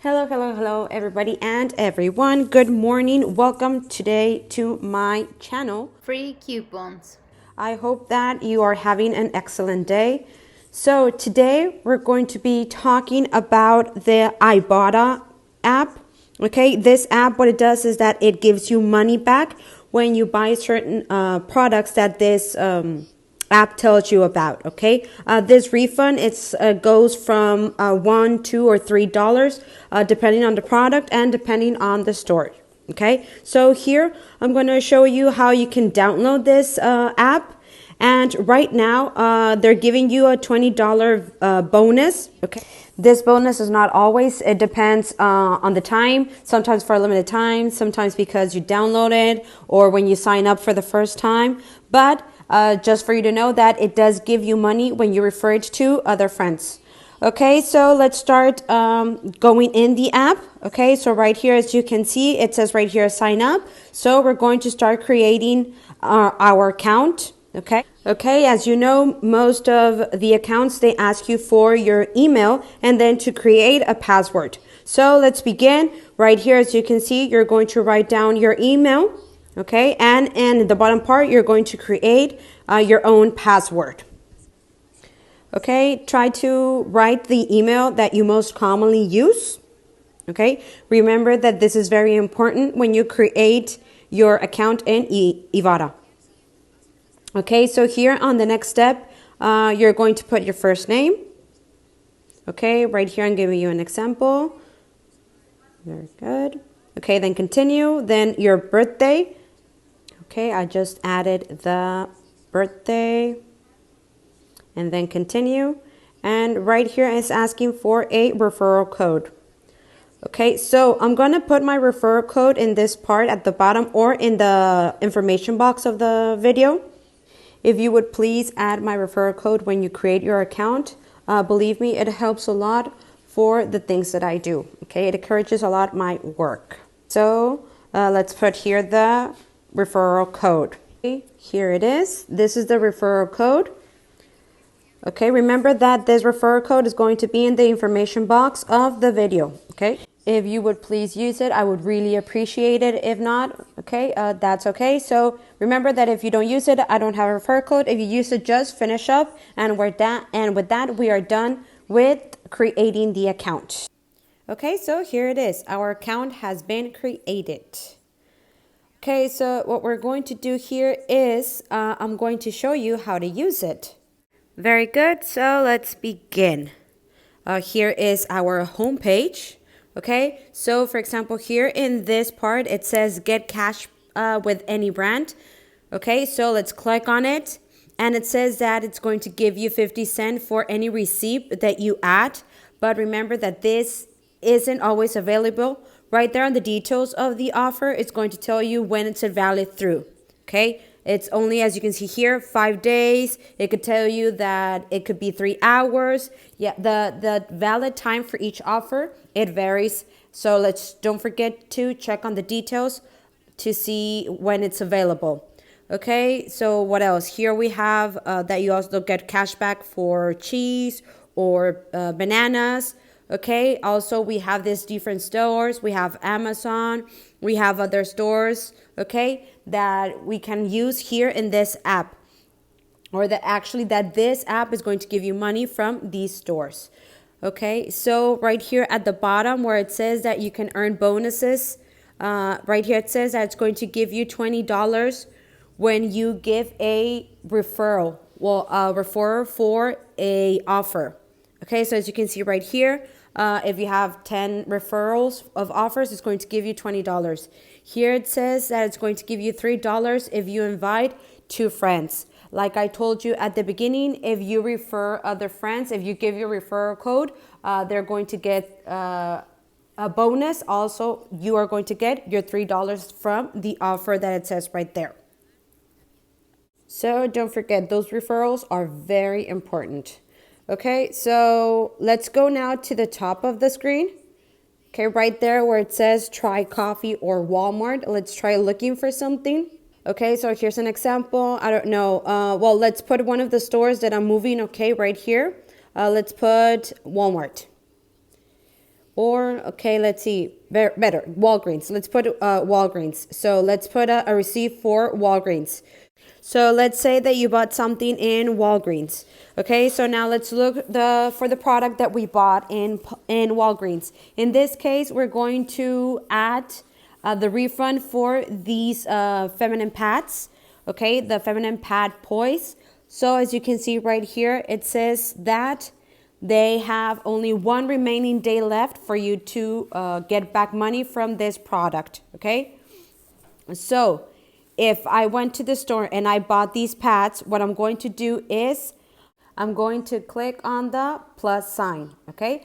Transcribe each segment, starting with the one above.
Hello, everybody and everyone. Good morning. Welcome today to my channel. Free coupons. I hope that you are having an excellent day. So today we're going to be talking about the IBOTTA app. Okay, this app, what it does is that it gives you money back when you buy certain products that this app tells you about. Okay, this refund goes from $1, $2, or $3 depending on the product and depending on the store. Okay, so here I'm going to show you how you can download this app. And right now, they're giving you a $20 bonus. Okay, this bonus is not always. It depends on the time. Sometimes for a limited time. Sometimes because you download it or when you sign up for the first time. But just for you to know that it does give you money when you refer it to other friends. Okay, so let's start going in the app. Okay, so right here, as you can see, it says right here, sign up. So we're going to start creating our account. Okay, as you know, most of the accounts, they ask you for your email and then to create a password. So let's begin. Right here, as you can see, you're going to write down your email. Okay, and in the bottom part, you're going to create your own password. Okay, try to write the email that you most commonly use. Okay, remember that this is very important when you create your account in IBOTTA. Okay, so here on the next step, you're going to put your first name. Okay, right here I'm giving you an example. Very good. Okay, then continue. Then your birthday. Okay, I just added the birthday. And then continue. And right here it's asking for a referral code. Okay, so I'm going to put my referral code in this part at the bottom or in the information box of the video. If you would please add my referral code when you create your account. Believe me, it helps a lot for the things that I do. Okay, it encourages a lot my work. So let's put here the referral code. Okay, here it is. This is the referral code. Okay, remember that this referral code is going to be in the information box of the video. Okay, if you would please use it, I would really appreciate it. If not, okay, that's okay. So remember that if you don't use it, I don't have a referral code. If you use it, just finish up, and with that, we are done with creating the account. Okay, so here it is. Our account has been created. Okay, so what we're going to do here is I'm going to show you how to use it. Very good. So let's begin. Here is our home page. Okay, so for example, here in this part, it says get cash with any brand. Okay, so let's click on it. And it says that it's going to give you 50 cents for any receipt that you add. But remember that this isn't always available. Right there on the details of the offer, it's going to tell you when it's valid through. Okay, it's only, as you can see here, 5 days. It could tell you that it could be 3 hours. Yeah, the valid time for each offer, it varies. So don't forget to check on the details to see when it's available. Okay, so what else? Here we have that you also get cash back for cheese or bananas. Okay, also we have these different stores. We have Amazon. We have other stores, okay, that we can use here in this app. Or that this app is going to give you money from these stores. Okay, so right here at the bottom where it says that you can earn bonuses, right here it says that it's going to give you $20 when you give a referral. Well, a referral for a offer. Okay, so as you can see right here, if you have 10 referrals of offers, it's going to give you $20. Here it says that it's going to give you $3 if you invite 2 friends. Like I told you at the beginning, if you refer other friends, if you give your referral code, they're going to get a bonus. Also, you are going to get your $3 from the offer that it says right there. So don't forget, those referrals are very important. Okay, so let's go now to the top of the screen. Okay, right there where it says try coffee or Walmart. Let's try looking for something. Okay, so here's an example. I don't know. Well, let's put one of the stores that I'm moving, okay, right here. Let's put Walmart. Or, okay, let's see, better, Walgreens. Let's put Walgreens. So let's put a receipt for Walgreens. So let's say that you bought something in Walgreens. Okay, so now let's look for the product that we bought in Walgreens. In this case, we're going to add the refund for these feminine pads. Okay, the feminine pad poise. So as you can see right here, it says that they have only one remaining day left for you to get back money from this product. Okay, so if I went to the store and I bought these pads, what I'm going to do is I'm going to click on the plus sign. Okay,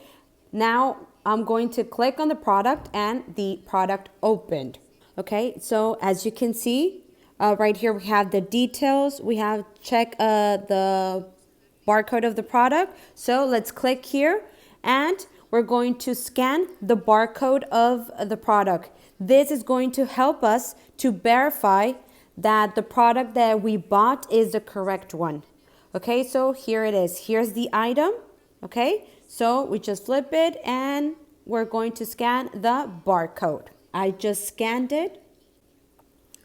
now I'm going to click on the product and the product opened. Okay, so as you can see right here, we have the details. We have check the barcode of the product. So let's click here and we're going to scan the barcode of the product. This is going to help us to verify that the product that we bought is the correct one. Okay, so here it is. Here's the item. Okay, so we just flip it and we're going to scan the barcode. I just scanned it.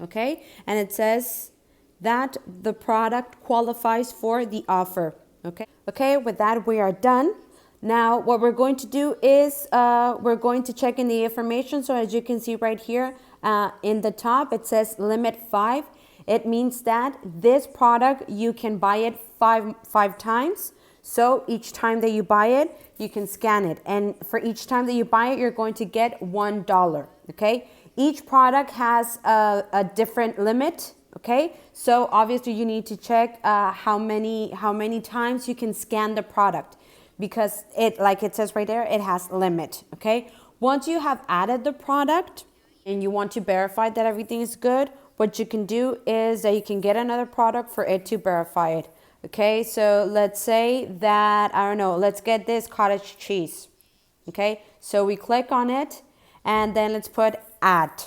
Okay, and it says that the product qualifies for the offer. Okay, with that we are done. Now what we're going to do is we're going to check in the information. So as you can see right here in the top, it says limit 5. It means that this product, you can buy it five times. So each time that you buy it, you can scan it. And for each time that you buy it, you're going to get $1. Okay, each product has a different limit. Okay, so obviously you need to check how many times you can scan the product, because it, like it says right there, it has limit. Okay, once you have added the product and you want to verify that everything is good, what you can do is that you can get another product for it to verify it. Okay, so let's say that, I don't know, let's get this cottage cheese. Okay, so we click on it and then let's put add.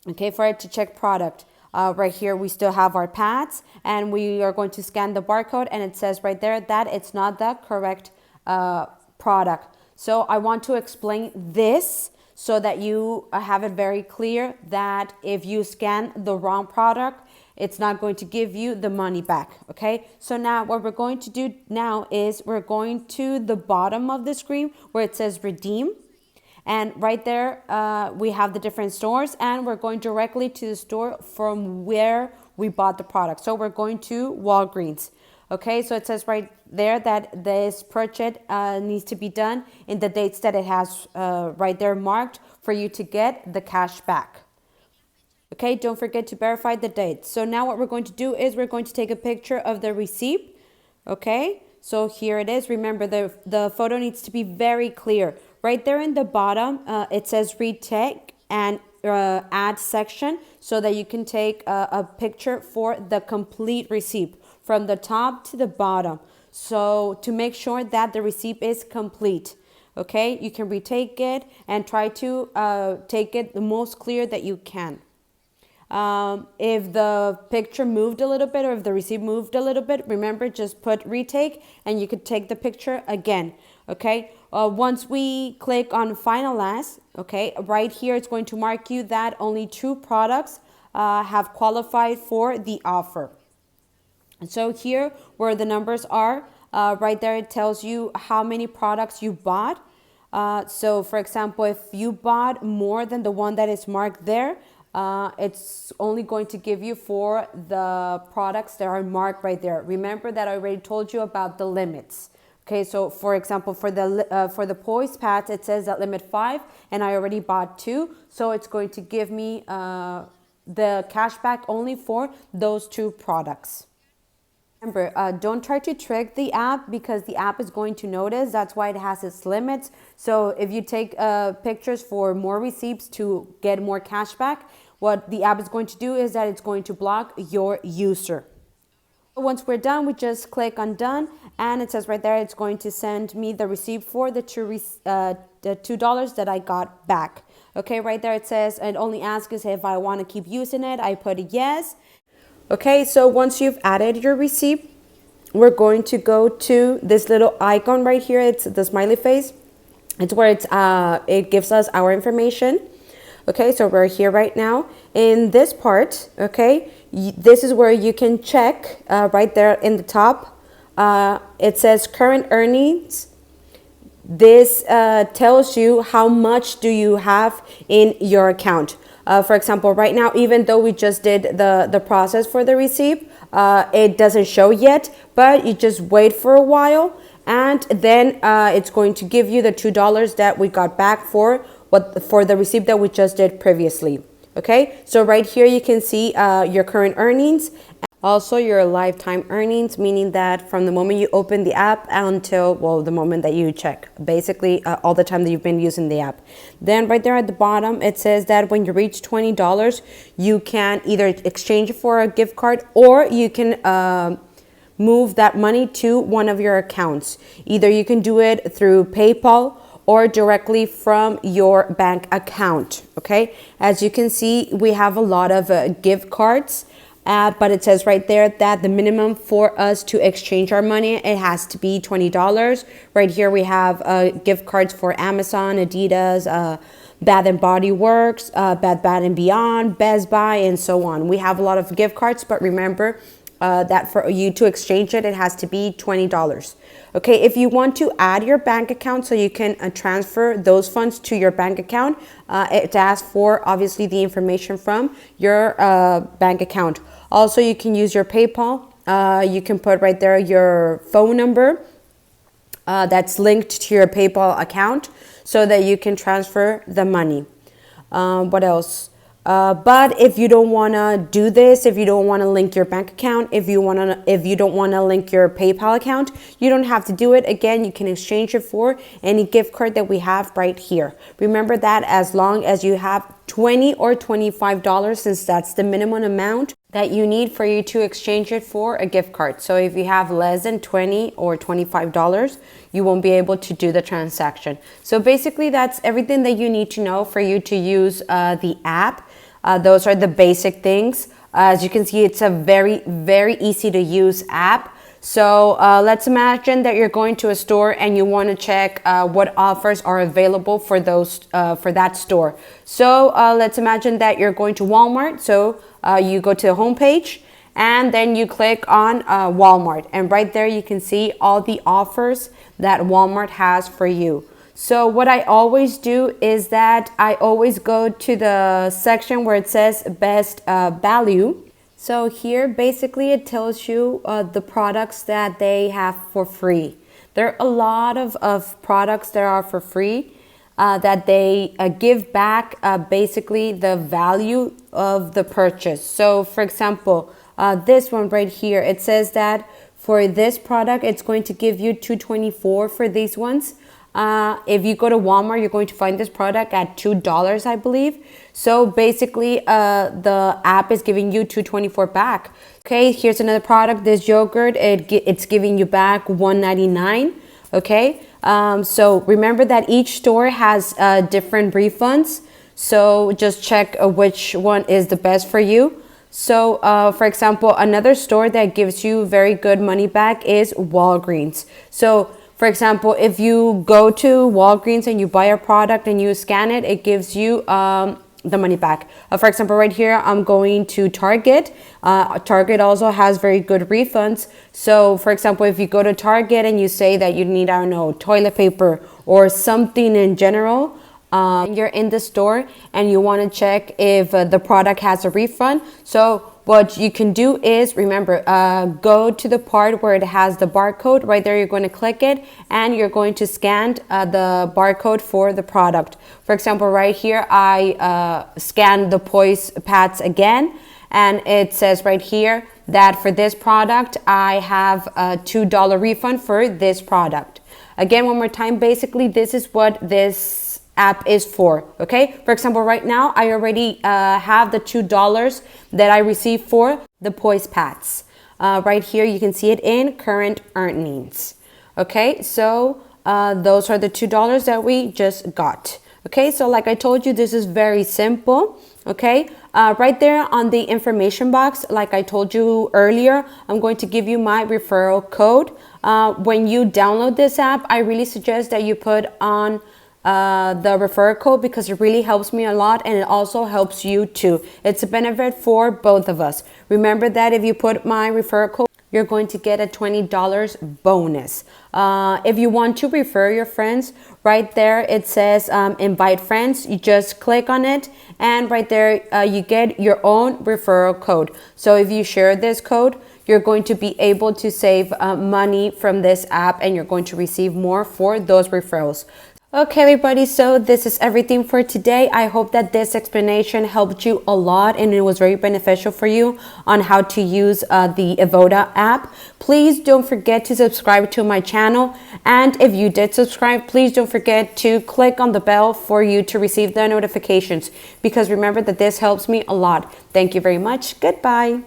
Okay, for it to check product. Right here we still have our pads and we are going to scan the barcode and it says right there that it's not the correct product. So I want to explain this so that you have it very clear that if you scan the wrong product, it's not going to give you the money back. Okay, so now what we're going to do now is we're going to the bottom of the screen where it says redeem. And right there, we have the different stores and we're going directly to the store from where we bought the product. So we're going to Walgreens. Okay, so it says right there that this purchase needs to be done in the dates that it has right there marked for you to get the cash back. Okay, don't forget to verify the date. So now what we're going to do is we're going to take a picture of the receipt. Okay, so here it is. Remember, the photo needs to be very clear. Right there in the bottom, it says retake and add section so that you can take a picture for the complete receipt from the top to the bottom. So to make sure that the receipt is complete. Okay, you can retake it and try to take it the most clear that you can. If the picture moved a little bit or if the receipt moved a little bit, remember, just put retake and you could take the picture again. Okay, once we click on finalize, okay, right here it's going to mark you that only 2 products have qualified for the offer. So here where the numbers are, right there it tells you how many products you bought. So for example, if you bought more than the one that is marked there, it's only going to give you for the products that are marked right there. Remember that I already told you about the limits. Okay, so for example, for the poise pads, it says at limit 5 and I already bought 2. So it's going to give me the cash back only for those 2 products. Remember, don't try to trick the app because the app is going to notice. That's why it has its limits. So if you take pictures for more receipts to get more cash back, what the app is going to do is that it's going to block your user. Once we're done, we just click on done and it says right there it's going to send me the receipt for the $2 that I got back. Okay, right there it says it only asks us if I want to keep using it. I put a yes. Okay, so once you've added your receipt, we're going to go to this little icon right here. It's the smiley face. It's where it gives us our information. Okay, so we're here right now. In this part, okay, this is where you can check right there in the top. It says current earnings. This tells you how much do you have in your account. For example, right now, even though we just did the process for the receipt, it doesn't show yet, but you just wait for a while, and then it's going to give you the $2 that we got back for the receipt that we just did previously. Okay, so right here you can see your current earnings. Also your lifetime earnings, meaning that from the moment you open the app until, well, the moment that you check, basically all the time that you've been using the app. Then right there at the bottom, it says that when you reach $20, you can either exchange it for a gift card, or you can move that money to one of your accounts. Either you can do it through PayPal or directly from your bank account. Okay, as you can see, we have a lot of gift cards. But it says right there that the minimum for us to exchange our money, it has to be $20. Right here we have gift cards for Amazon, Adidas, Bath and Body Works, Bed Bath & Beyond, Best Buy, and so on. We have a lot of gift cards, but remember that for you to exchange it, it has to be $20. Okay, if you want to add your bank account so you can transfer those funds to your bank account, it asks for obviously the information from your bank account. Also, you can use your PayPal. You can put right there your phone number that's linked to your PayPal account so that you can transfer the money. What else? But if you don't want to do this, if you don't want to link your bank account, if you don't want to link your PayPal account, you don't have to do it. Again, you can exchange it for any gift card that we have right here. Remember that as long as you have $20 or $25, since that's the minimum amount that you need for you to exchange it for a gift card. So if you have less than $20 or $25, you won't be able to do the transaction. So basically that's everything that you need to know for you to use the app. Those are the basic things. As you can see, it's a very, very easy to use app. So let's imagine that you're going to a store and you want to check what offers are available for that store. So let's imagine that you're going to Walmart. So you go to the homepage and then you click on Walmart, and right there you can see all the offers that Walmart has for you. So what I always do is that I always go to the section where it says best value. So here basically it tells you the products that they have for free. There are a lot of products that are for free that they give back basically the value of the purchase. So for example, this one right here, it says that for this product, it's going to give you $2.24 for these ones. If you go to Walmart, you're going to find this product at $2, I believe. So basically, the app is giving you $2.24 back. Okay, here's another product. This yogurt, it's giving you back $1.99. Okay, so remember that each store has different refunds. So just check which one is the best for you. So, for example, another store that gives you very good money back is Walgreens. So, for example, if you go to Walgreens and you buy a product and you scan it, it gives you the money back. For example, right here, I'm going to Target. Target also has very good refunds. So, for example, if you go to Target and you say that you need, I don't know, toilet paper or something in general, you're in the store and you want to check if the product has a refund. So what you can do is, remember, go to the part where it has the barcode. Right there, you're going to click it and you're going to scan the barcode for the product. For example, right here, I scanned the Poise pads again, and it says right here that for this product, I have a $2 refund for this product. Again, one more time, basically, this is what this app is for. Okay, for example, right now I already have the $2 that I received for the Poise pads. Right here you can see it in current earnings. Okay, so those are the $2 that we just got. Okay, so like I told you, this is very simple. Okay, right there on the information box, like I told you earlier, I'm going to give you my referral code. When you download this app, I really suggest that you put on the referral code because it really helps me a lot, and it also helps you too. It's a benefit for both of us. Remember that if you put my referral code, you're going to get a $20 bonus. If you want to refer your friends, right there it says invite friends. You just click on it, and right there you get your own referral code. So if you share this code, you're going to be able to save money from this app, and you're going to receive more for those referrals. Okay, everybody, so this is everything for today. I hope that this explanation helped you a lot and it was very beneficial for you on how to use the IBOTTA app. Please don't forget to subscribe to my channel. And if you did subscribe, please don't forget to click on the bell for you to receive the notifications, because remember that this helps me a lot. Thank you very much. Goodbye.